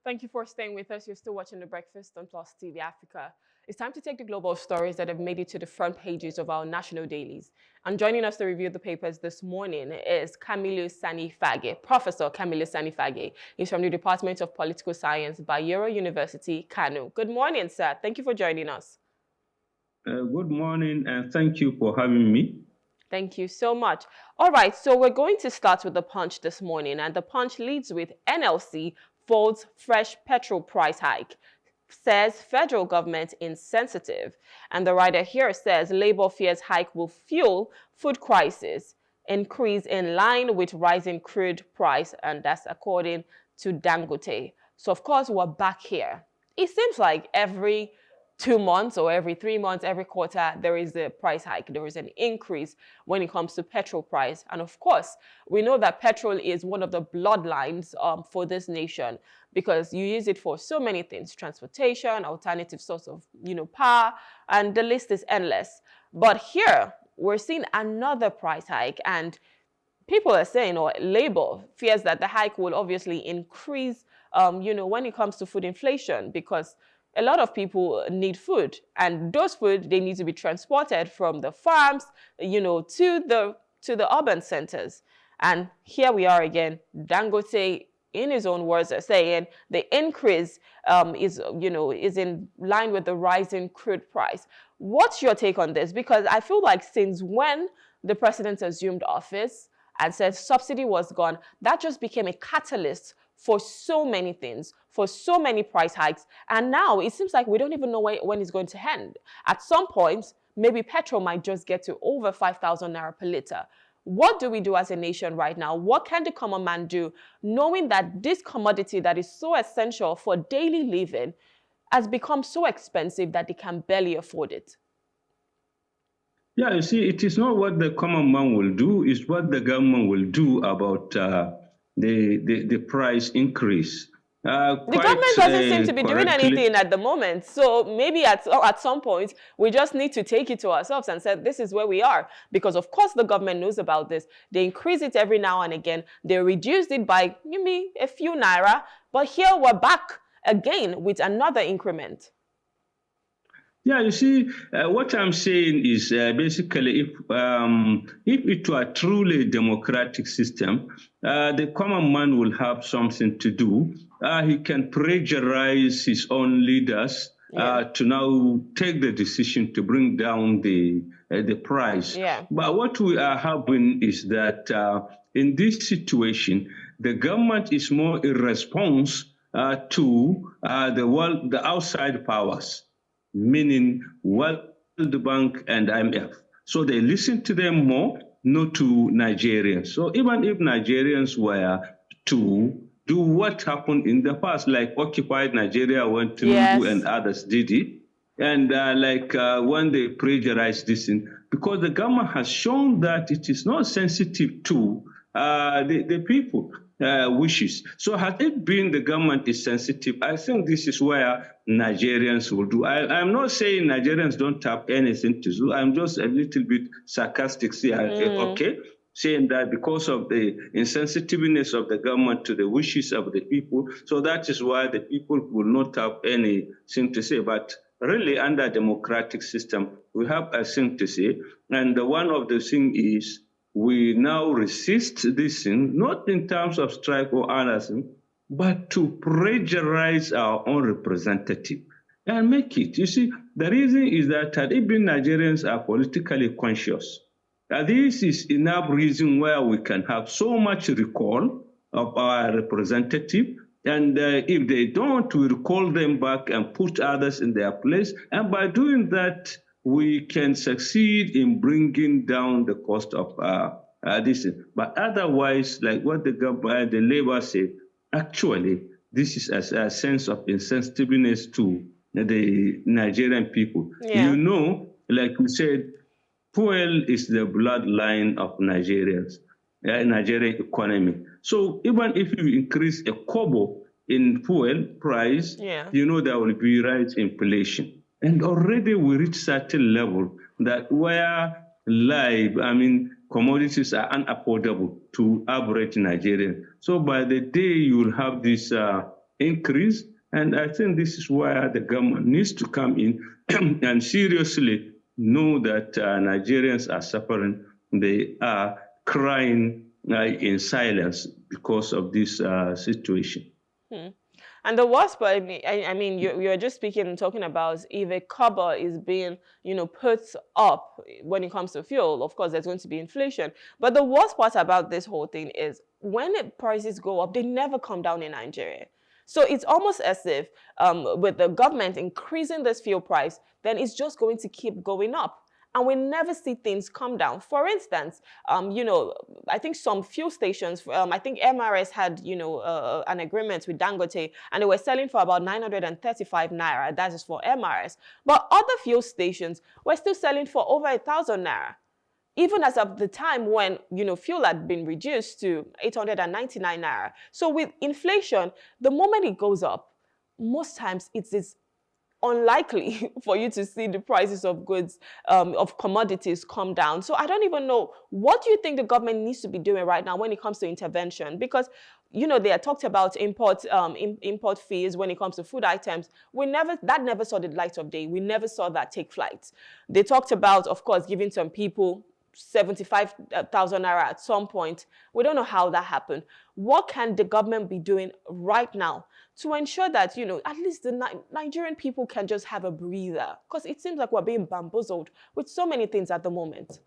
Thank you for staying with us. You're still watching The Breakfast on Plus TV Africa. It's time to take the global stories that have made it to the front pages of our national dailies. And joining us to review the papers this morning is Kamilu Sani Fage, Professor Kamilu Sani Fage. He's from the Department of Political Science, Bayero University, Kano. Good morning, sir. Thank you for joining us. Good morning, and thank you for having me. Thank you so much. All right, so we're going to start with the Punch this morning, and the Punch leads with NLC folds fresh petrol price hike, says federal government insensitive. And the writer here says Labour fears hike will fuel food crisis, increase in line with rising crude price, and that's according to Dangote. So of course, we're back here. It seems like every 2 months or every 3 months, every quarter, there is a price hike. There is an increase when it comes to petrol price. And of course, we know that petrol is one of the bloodlines for this nation because you use it for so many things, transportation, alternative source of, power, and the list is endless. But here, we're seeing another price hike, and people are saying, or Labour fears that the hike will obviously increase, when it comes to food inflation, because a lot of people need food, and those food, they need to be transported from the farms, to the urban centers. And here we are again. Dangote, in his own words, are saying the increase is in line with the rising crude price. What's your take on this? Because I feel like since when the president assumed office and said subsidy was gone, that just became a catalyst for so many things, for so many price hikes. And now it seems like we don't even know when it's going to end. At some point, maybe petrol might just get to over 5,000 naira per liter. What do we do as a nation right now? What can the common man do, knowing that this commodity that is so essential for daily living has become so expensive that they can barely afford it? Yeah, you see, it is not what the common man will do, it's what the government will do about the price increase. The government doesn't seem to be doing anything at the moment. So maybe at some point, we just need to take it to ourselves and say, this is where we are. Because of course the government knows about this. They increase it every now and again. They reduced it by maybe a few naira. But here we're back again with another increment. Yeah, you see, what I'm saying is basically if it were truly a democratic system, the common man will have something to do. He can pressurize his own leaders to now take the decision to bring down the price. Yeah. But what we are having is that in this situation, the government is more in response to the outside powers, meaning World Bank and IMF. So they listen to them more, not to Nigerians. So even if Nigerians were to do what happened in the past, like occupied Nigeria when Tinubu and others did it, and when they pressurized this thing, because the government has shown that it is not sensitive to the people. Wishes. So had it been the government is sensitive, I think this is where Nigerians will do. I'm not saying Nigerians don't have anything to do. I'm just a little bit sarcastic here, okay? Saying that because of the insensitiveness of the government to the wishes of the people, so that is why the people will not have anything to say. But really, under a democratic system, we have a thing to say. And one of the things is, we now resist this thing, not in terms of strike or anything, but to pressurize our own representative and make it. You see, the reason is that even Nigerians are politically conscious. This is enough reason where we can have so much recall of our representative. And if they don't, we recall them back and put others in their place. And by doing that, we can succeed in bringing down the cost of this. But otherwise, like what the Labour said, actually, this is a sense of insensitiveness to the Nigerian people. Yeah. Like we said, fuel is the bloodline of Nigerians, Nigerian economy. So even if you increase a kobo in fuel price, there will be rise in inflation. And already we reach certain level that where commodities are unaffordable to average Nigerian. So by the day you will have this increase. And I think this is where the government needs to come in and seriously know that Nigerians are suffering. They are crying in silence because of this situation. And the worst part, I mean, you're just speaking and talking about if a cover is being, put up when it comes to fuel. Of course, there's going to be inflation. But the worst part about this whole thing is when prices go up, they never come down in Nigeria. So it's almost as if with the government increasing this fuel price, then it's just going to keep going up. And we never see things come down. For instance, I think some fuel stations, I think MRS had, an agreement with Dangote, and they were selling for about 935 naira. That is for MRS. But other fuel stations were still selling for over 1,000 naira. Even as of the time when, fuel had been reduced to 899 naira. So with inflation, the moment it goes up, most times it is unlikely for you to see the prices of goods, of commodities come down. So I don't even know, what do you think the government needs to be doing right now when it comes to intervention? Because, they are talked about import fees when it comes to food items. That never saw the light of day. We never saw that take flight. They talked about, of course, giving some people 75,000 naira at some point. We don't know how that happened. What can the government be doing right now to ensure that, at least the Nigerian people can just have a breather? Because it seems like we're being bamboozled with so many things at the moment.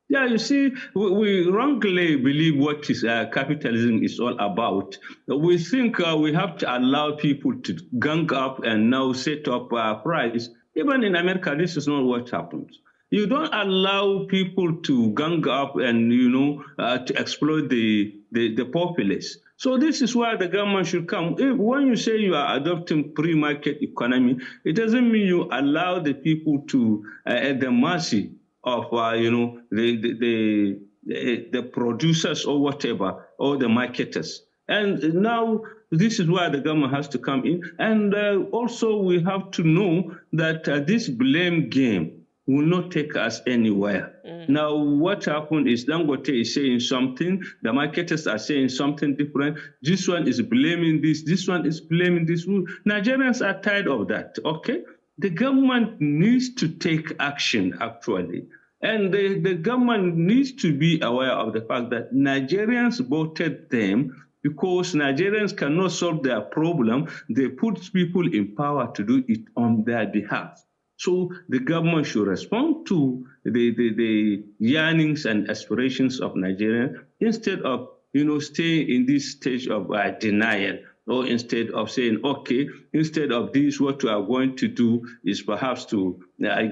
Yeah, you see, we wrongly believe what capitalism is all about. We think we have to allow people to gang up and now set up a price. Even in America, this is not what happens. You don't allow people to gang up and, to exploit the populace. So this is where the government should come. When you say you are adopting pre-market economy, it doesn't mean you allow the people to at the mercy of the producers or whatever, or the marketers. And now this is where the government has to come in. And also we have to know that this blame game will not take us anywhere. Now, what happened is Dangote is saying something, the marketers are saying something different. This one is blaming this one is blaming this. Nigerians are tired of that, okay? The government needs to take action, actually. And the government needs to be aware of the fact that Nigerians voted them because Nigerians cannot solve their problem. They put people in power to do it on their behalf. So the government should respond to the yearnings and aspirations of Nigerians instead of, staying in this stage of denial, or instead of saying, okay, instead of this, what we are going to do is perhaps to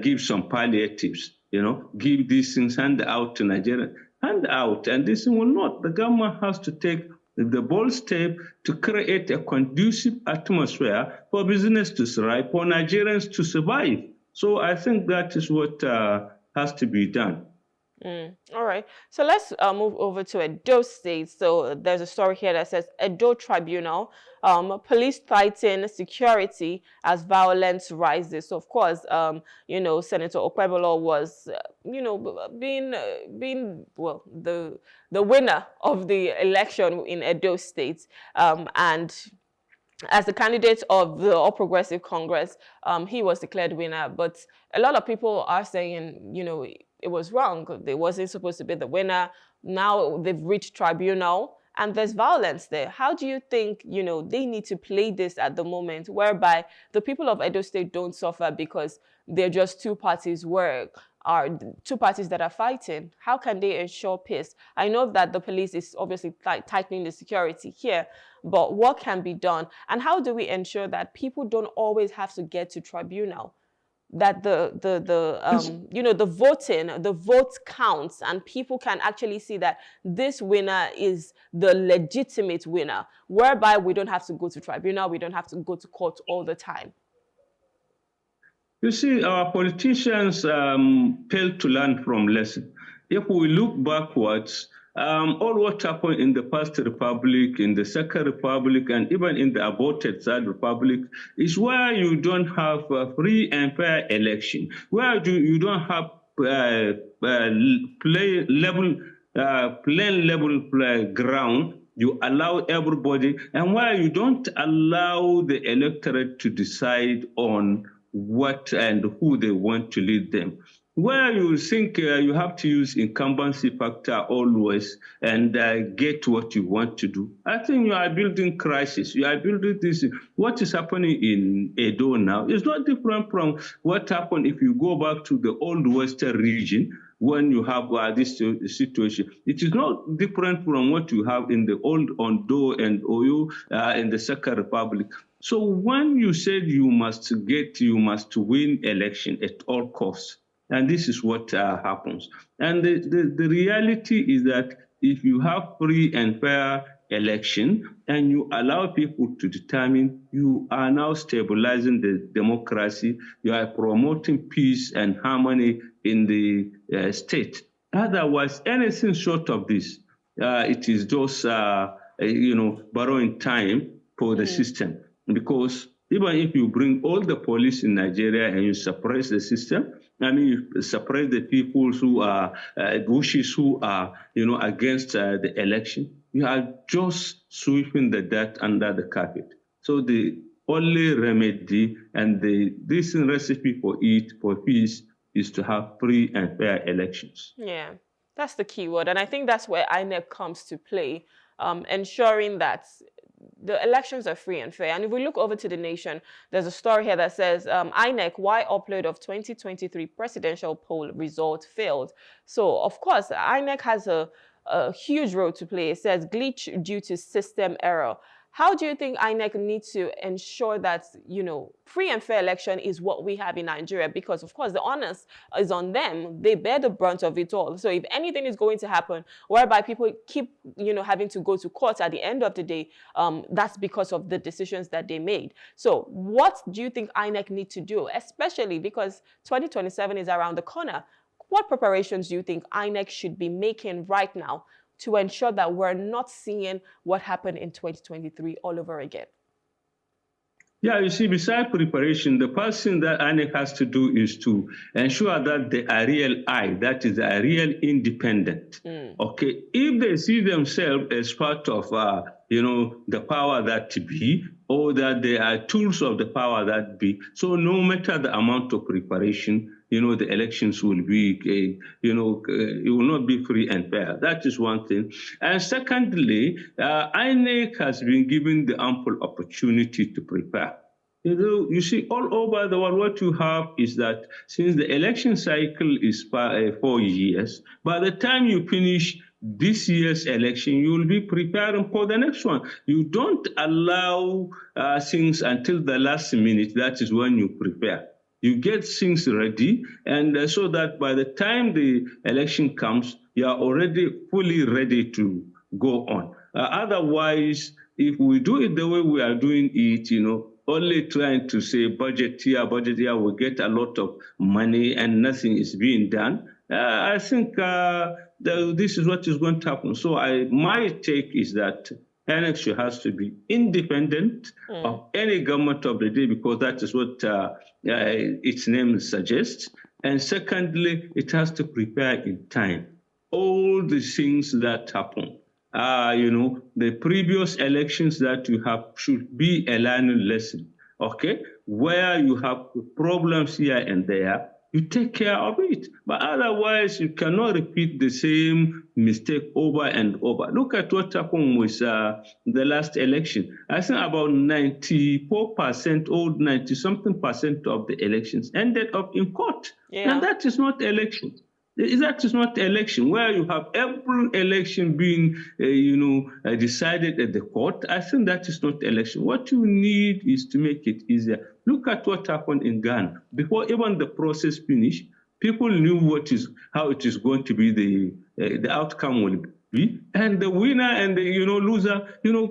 give some palliatives, give these things, hand out to Nigerians, hand out, and this will not. The government has to take the bold step to create a conducive atmosphere for business to thrive, for Nigerians to survive. So I think that is what has to be done. All right. So let's move over to Edo State. So there's a story here that says Edo Tribunal, police fighting security as violence rises. So of course, Senator Okpebolo was, being the winner of the election in Edo State, and as the candidate of the All Progressive Congress, he was declared winner. But a lot of people are saying, it was wrong. They wasn't supposed to be the winner. Now they've reached tribunal and there's violence there. How do you think, they need to play this at the moment, whereby the people of Edo State don't suffer because they're just two parties that are fighting? How can they ensure peace? I know that the police is obviously tightening the security here, but what can be done? And how do we ensure that people don't always have to get to tribunal? That the vote counts and people can actually see that this winner is the legitimate winner, whereby we don't have to go to tribunal, we don't have to go to court all the time. You see, our politicians fail to learn from lessons. If we look backwards, all what happened in the First Republic, in the Second Republic, and even in the aborted Third Republic is where you don't have a free and fair election, where you don't have plain level ground You allow everybody, and why you don't allow the electorate to decide on what and who they want to lead them. Where you think you have to use incumbency factor always and get what you want to do, I think you are building crisis. You are building this. What is happening in Edo now is not different from what happened if you go back to the old Western region when you have this situation. It is not different from what you have in the old Ondo and Oyo in the Second Republic. So when you said you must win election at all costs, and this is what happens. And the reality is that if you have free and fair election and you allow people to determine, you are now stabilizing the democracy, you are promoting peace and harmony in the state. Otherwise, anything short of this, it is just borrowing time for the system. Because even if you bring all the police in Nigeria and you suppress the system, I mean, you suppress the people who are wishes who are, against the election, you are just sweeping the dirt under the carpet. So the only remedy and this recipe for peace is to have free and fair elections. Yeah, that's the key word. And I think that's where INEC comes to play, ensuring that the elections are free and fair. And if we look over to the nation, there's a story here that says, INEC, why upload of 2023 presidential poll result failed? So, of course, INEC has a huge role to play. It says glitch due to system error. How do you think INEC needs to ensure that, free and fair election is what we have in Nigeria? Because, of course, the onus is on them. They bear the brunt of it all. So if anything is going to happen whereby people keep, having to go to court at the end of the day, that's because of the decisions that they made. So what do you think INEC need to do, especially because 2027 is around the corner? What preparations do you think INEC should be making right now to ensure that we're not seeing what happened in 2023 all over again? Yeah, you see, besides preparation, the first thing that INEC has to do is to ensure that they are real that is, a real independent. Okay, if they see themselves as part of, the power that be, or that they are tools of the power that be, so no matter the amount of preparation, the elections will be, it will not be free and fair. That is one thing. And secondly, INEC has been given the ample opportunity to prepare. You see, all over the world, what you have is that since the election cycle is 4 years, by the time you finish this year's election, you will be preparing for the next one. You don't allow things until the last minute. That is when you prepare. You get things ready, and so that by the time the election comes, you are already fully ready to go on. Otherwise, if we do it the way we are doing it, only trying to say budget here, we get a lot of money and nothing is being done, I think this is what is going to happen. So my take is that NLC has to be independent of any government of the day, because that is what its name suggests. And secondly, it has to prepare in time. All the things that happen, the previous elections that you have should be a learning lesson, okay? Where you have problems here and there, you take care of it. But otherwise, you cannot repeat the same mistake over and over. Look at what happened with the last election. I think about 94% or 90-something percent of the elections ended up in court. Yeah. And that is not election. That is not election, where you have every election being, decided at the court. I think that is not election. What you need is to make it easier. Look at what happened in Ghana. Before even the process finished, people knew how it is going to be, the outcome will be, and the winner and the loser,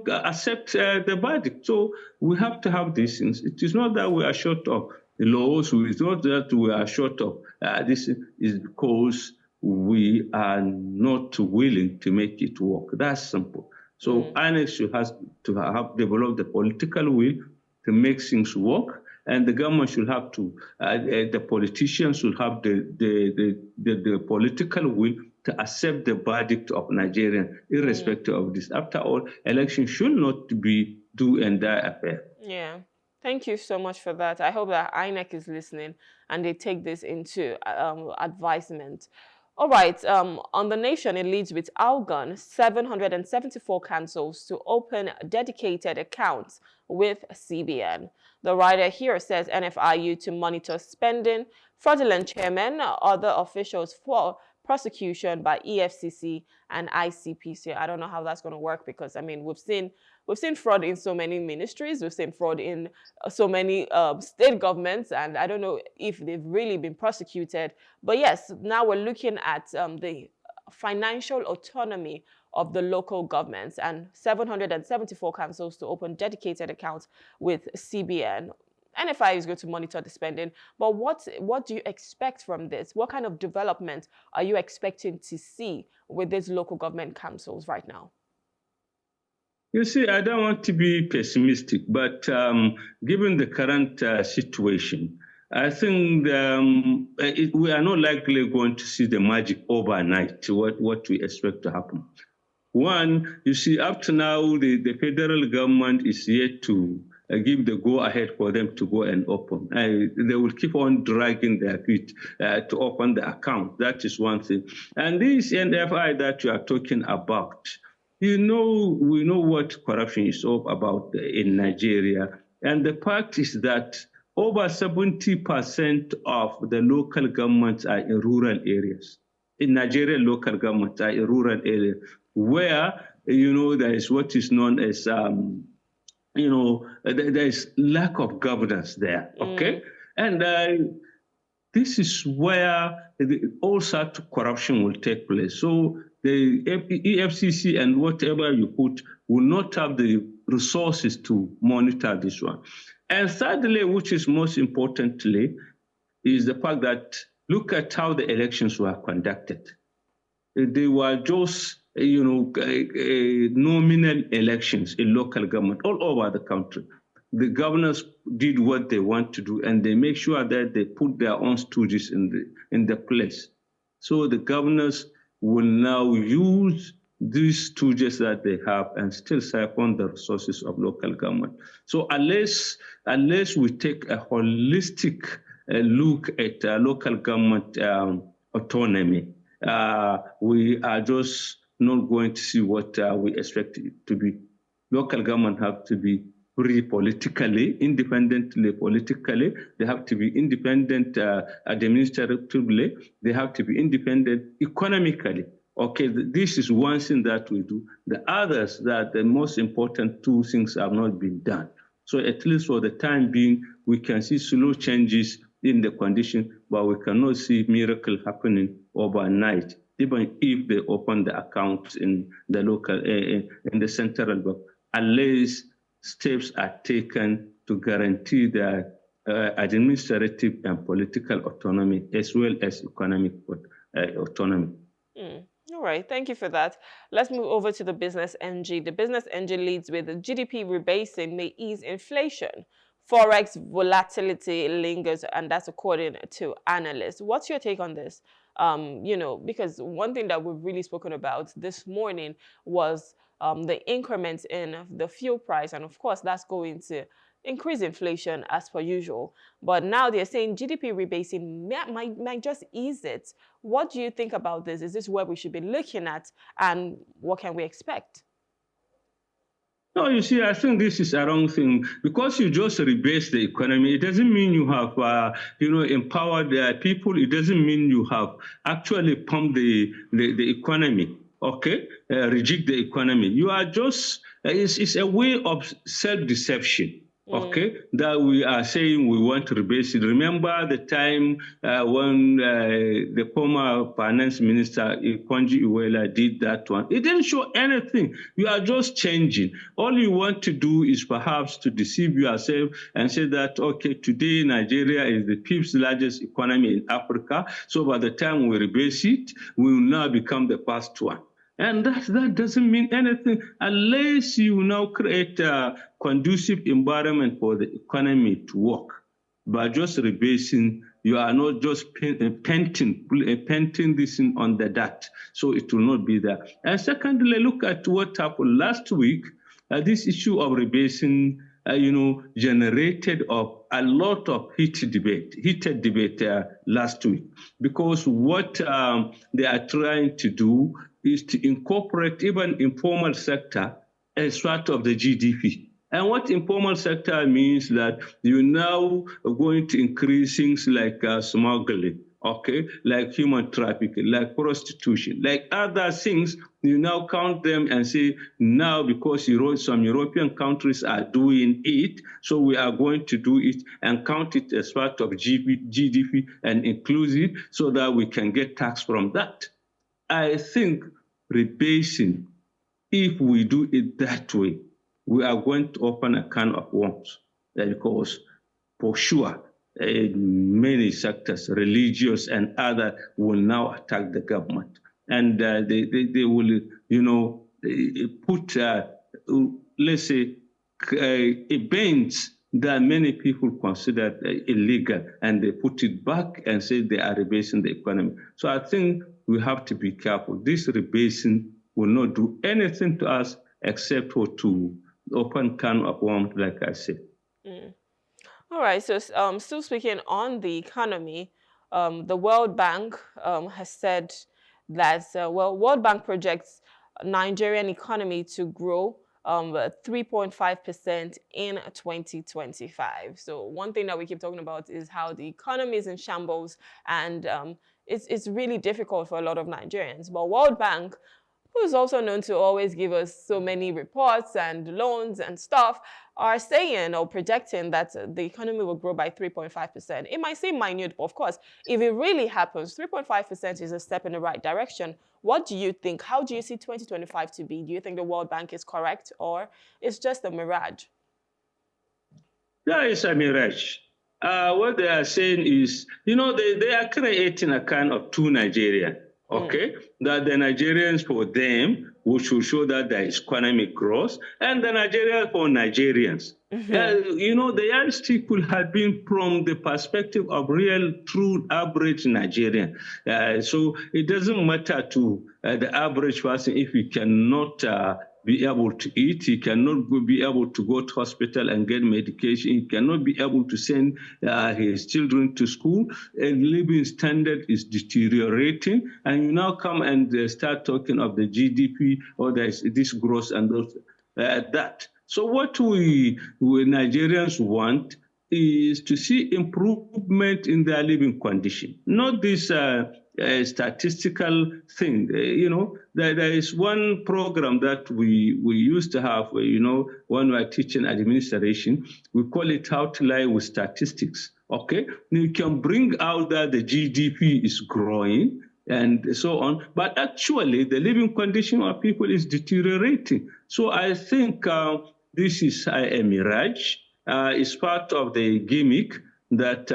accept the verdict. So we have to have these things. It is not that we are short of laws. It's not that we are short of this is because we are not willing to make it work. That's simple. So INEC has to have developed the political will to make things work, and the government should have to, the politicians should have the political will to accept the verdict of Nigerians, irrespective of this. After all, election should not be do and die affair. Yeah. Thank you so much for that. I hope that INEC is listening and they take this into advisement. All right. On the nation, it leads with Algon, 774 councils to open dedicated accounts with CBN. The writer here says NFIU to monitor spending, fraudulent chairmen, other officials for prosecution by EFCC and ICPC. I don't know how that's going to work because, I mean, we've seen fraud in so many ministries. We've seen fraud in so many state governments, and I don't know if they've really been prosecuted. But yes, now we're looking at the financial autonomy of the local governments and 774 councils to open dedicated accounts with CBN. NFI is going to monitor the spending, but what do you expect from this? What kind of development are you expecting to see with these local government councils right now? You see, I don't want to be pessimistic, but given the current situation, I think we are not likely going to see the magic overnight, what we expect to happen. One, you see, up to now, the federal government is yet to give the go-ahead for them to go and open. They will keep on dragging their feet to open the account. That is one thing. And this NFI that you are talking about, we know what corruption is all about in Nigeria. And the fact is that over 70% of the local governments are in rural areas. In Nigeria, local governments are in rural areas where, there is what is known as, there is lack of governance there, okay? And this is where all sorts of corruption will take place. So the EFCC and whatever you put will not have the resources to monitor this one. And thirdly, which is most importantly, is the fact that look at how the elections were conducted. They were just, nominal elections in local government all over the country. The governors did what they want to do, and they make sure that they put their own stooges in the place. So the governors will now use these stooges that they have and still siphon the resources of local government. So unless we take a holistic look at local government autonomy, we are just not going to see what we expect it to be. Local government have to be free politically, independently politically. They have to be independent administratively. They have to be independent economically. Okay, this is one thing that we do. The others, that the most important two things have not been done. So at least for the time being, we can see slow changes in the condition, but we cannot see miracle happening overnight, even if they open the accounts in the local, in the central bank, unless steps are taken to guarantee their administrative and political autonomy as well as economic autonomy. All right, thank you for that. Let's move over to the business NG. The business NG leads with the GDP rebasing may ease inflation. Forex volatility lingers, and that's according to analysts. What's your take on this? Because one thing that we've really spoken about this morning was the increment in the fuel price. And of course, that's going to increase inflation as per usual. But now they're saying GDP rebasing might just ease it. What do you think about this? Is this where we should be looking at? And what can we expect? No, you see, I think this is a wrong thing. Because you just rebase the economy, it doesn't mean you have, empowered people. It doesn't mean you have actually pumped the economy, okay? Reject the economy. You are just, it's a way of self-deception. Okay, that we are saying we want to rebase it. Remember the time when the former finance minister, Ikonji Iweala, did that one? It didn't show anything. You are just changing. All you want to do is perhaps to deceive yourself and say that, okay, today Nigeria is the fifth largest economy in Africa. So by the time we rebase it, we will now become the first one. And that doesn't mean anything unless you now create a conducive environment for the economy to work. By just rebasing, you are not just painting this in on the dot, so it will not be there. And secondly, look at what happened last week. This issue of rebasing, generated of a lot of heated debate last week, because what they are trying to do is to incorporate even informal sector as part of the GDP. And what informal sector means that you now are going to increase things like smuggling, okay, like human trafficking, like prostitution, like other things. You now count them and say, now because some European countries are doing it, so we are going to do it and count it as part of GDP and include it so that we can get tax from that. I think rebasing, if we do it that way, we are going to open a can of worms, because for sure, many sectors, religious and other, will now attack the government. And they will, put, let's say, events that many people consider illegal, and they put it back and say they are rebasing the economy. So I think we have to be careful. This rebasing will not do anything to us except for to open can of worms, like I said. All right, so still speaking on the economy, the World Bank has said that, World Bank projects Nigerian economy to grow 3.5% in 2025. So one thing that we keep talking about is how the economy is in shambles, and it's really difficult for a lot of Nigerians. But World Bank, who is also known to always give us so many reports and loans and stuff, are saying or projecting that the economy will grow by 3.5%. It might seem minute, but of course, if it really happens, 3.5% is a step in the right direction. What do you think? How do you see 2025 to be? Do you think the World Bank is correct, or it's just a mirage? Yeah, it's a mirage. What they are saying is, they are creating a kind of two Nigeria. Okay, that the Nigerians for them, which will show that there is economic growth, and the Nigeria for Nigerians. The yardstick could have been from the perspective of real, true, average Nigerian. So it doesn't matter to the average person if he cannot be able to eat, he cannot be able to go to hospital and get medication, he cannot be able to send his children to school, and living standard is deteriorating, and you now come and start talking of the GDP or this growth and that. So what we Nigerians want is to see improvement in their living condition, not this statistical thing. There is one program that we used to have, when we are teaching administration, we call it How to Lie with Statistics. Okay, you can bring out that the GDP is growing and so on, but actually the living condition of people is deteriorating. So I think this is a mirage. It's part of the gimmick that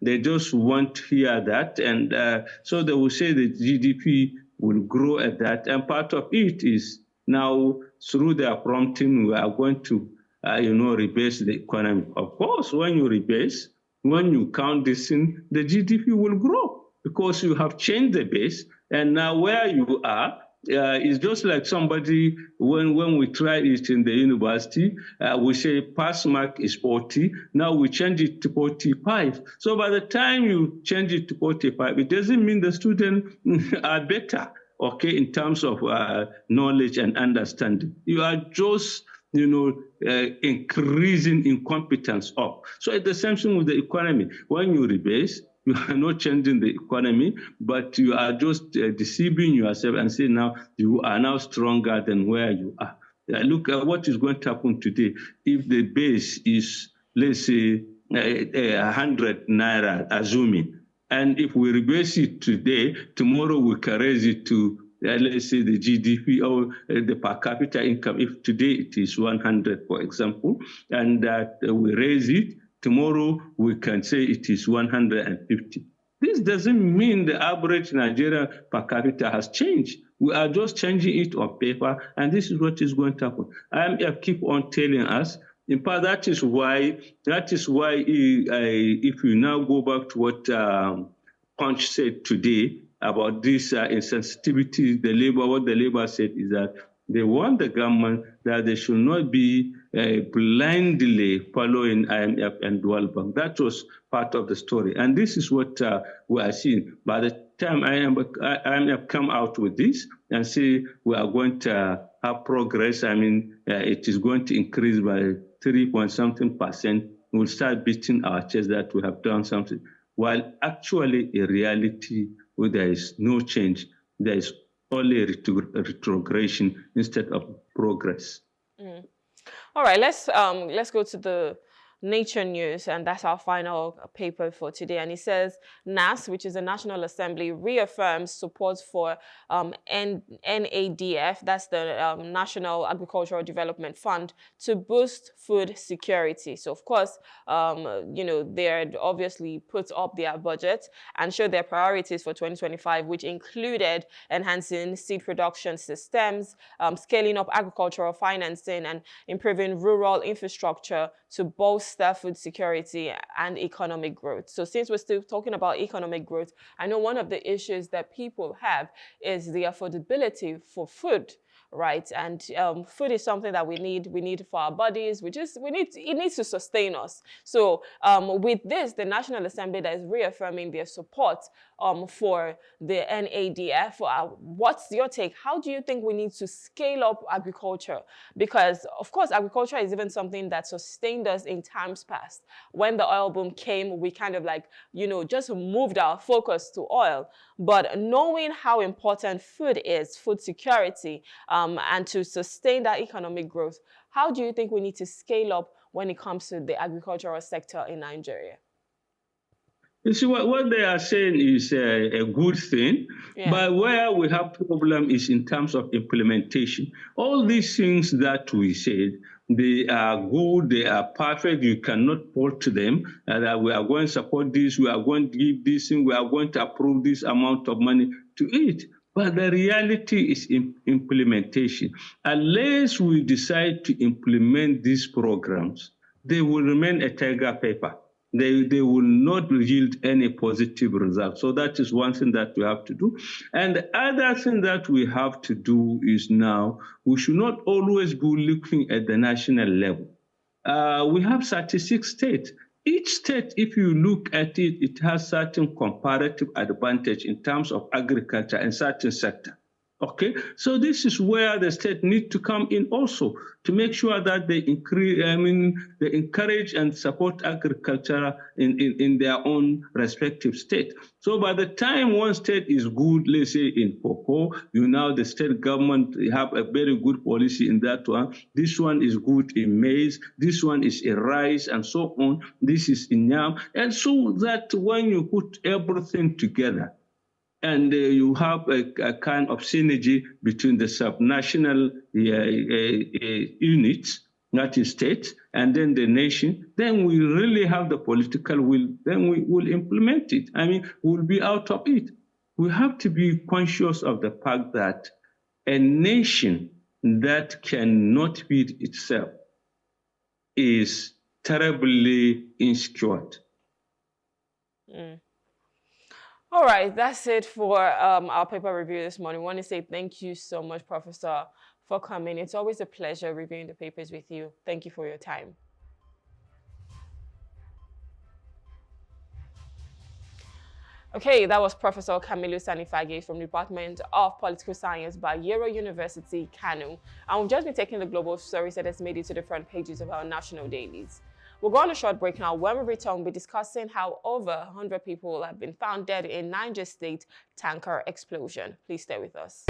they just want to hear that. And so they will say the GDP will grow at that. And part of it is now through their prompting, we are going to, rebase the economy. Of course, when you rebase, when you count this in, the GDP will grow because you have changed the base. And now where you are, it's just like somebody, when we tried it in the university, we say pass mark is 40. Now we change it to 45. So by the time you change it to 45, it doesn't mean the students are better, okay, in terms of knowledge and understanding. You are just, increasing incompetence up. So it's the same thing with the economy. When you rebase, you are not changing the economy, but you are just deceiving yourself and saying now you are now stronger than where you are. Look at what is going to happen today. If the base is, let's say, 100 naira, assuming, and if we rebase it today, tomorrow we can raise it to, let's say, the GDP or the per capita income. If today it is 100, for example, and we raise it, tomorrow, we can say it is 150. This doesn't mean the average Nigerian per capita has changed. We are just changing it on paper, and this is what is going to happen. IMF keep on telling us In fact, that is why if you now go back to what Punch said today about this insensitivity, what the labor said is that they want the government that they should not be blindly following IMF and World Bank. That was part of the story. And this is what we are seeing. By the time IMF come out with this and say we are going to have progress, it is going to increase by 3-point-something%, we'll start beating our chest that we have done something. While actually, in reality, there is no change. There is only retrogression instead of progress. Mm. All right, let's go to the Nature News, and that's our final paper for today. And it says NAS, which is the National Assembly, reaffirms support for NADF, that's the National Agricultural Development Fund, to boost food security. So of course, they're obviously put up their budget and show their priorities for 2025, which included enhancing seed production systems, scaling up agricultural financing, and improving rural infrastructure to bolster food security and economic growth. So since we're still talking about economic growth, I know one of the issues that people have is the affordability for food, right? And food is something that we need for our bodies. It needs to sustain us. So with this, the National Assembly that is reaffirming their support for the NADF. What's your take? How do you think we need to scale up agriculture? Because of course, agriculture is even something that sustained us in times past. When the oil boom came, we kind of just moved our focus to oil. But knowing how important food is, food security, and to sustain that economic growth, how do you think we need to scale up when it comes to the agricultural sector in Nigeria? You see, what they are saying is a good thing, but where we have problem is in terms of implementation. All these things that we said, they are good, they are perfect, you cannot fault them, that we are going to support this, we are going to give this thing, we are going to approve this amount of money to it. But the reality is implementation. Unless we decide to implement these programs, they will remain a tiger paper. They will not yield any positive result. So that is one thing that we have to do. And the other thing that we have to do is now, we should not always be looking at the national level. We have 36 states. Each state, if you look at it, it has certain comparative advantage in terms of agriculture and certain sector. Okay, so this is where the state need to come in also to make sure that they they encourage and support agriculture in their own respective state. So by the time one state is good, let's say in cocoa, the state government have a very good policy in that one. This one is good in maize, this one is in rice, and so on. This is in yam, and so that when you put everything together, and you have a kind of synergy between the subnational units, that is states, and then the nation, then we really have the political will, then we will implement it. We'll be out of it. We have to be conscious of the fact that a nation that cannot feed itself is terribly insecure. All right, that's it for our paper review this morning. I want to say thank you so much, Professor, for coming. It's always a pleasure reviewing the papers with you. Thank you for your time. Okay, that was Professor Kamilu Sani Fage from the Dept of Political Science, Bayero University, Kano. And we've just been taking the global stories that has made it to the front pages of our national dailies. We'll go on a short break now. When we return, we'll be discussing how over 100 people have been found dead in Niger State tanker explosion. Please stay with us.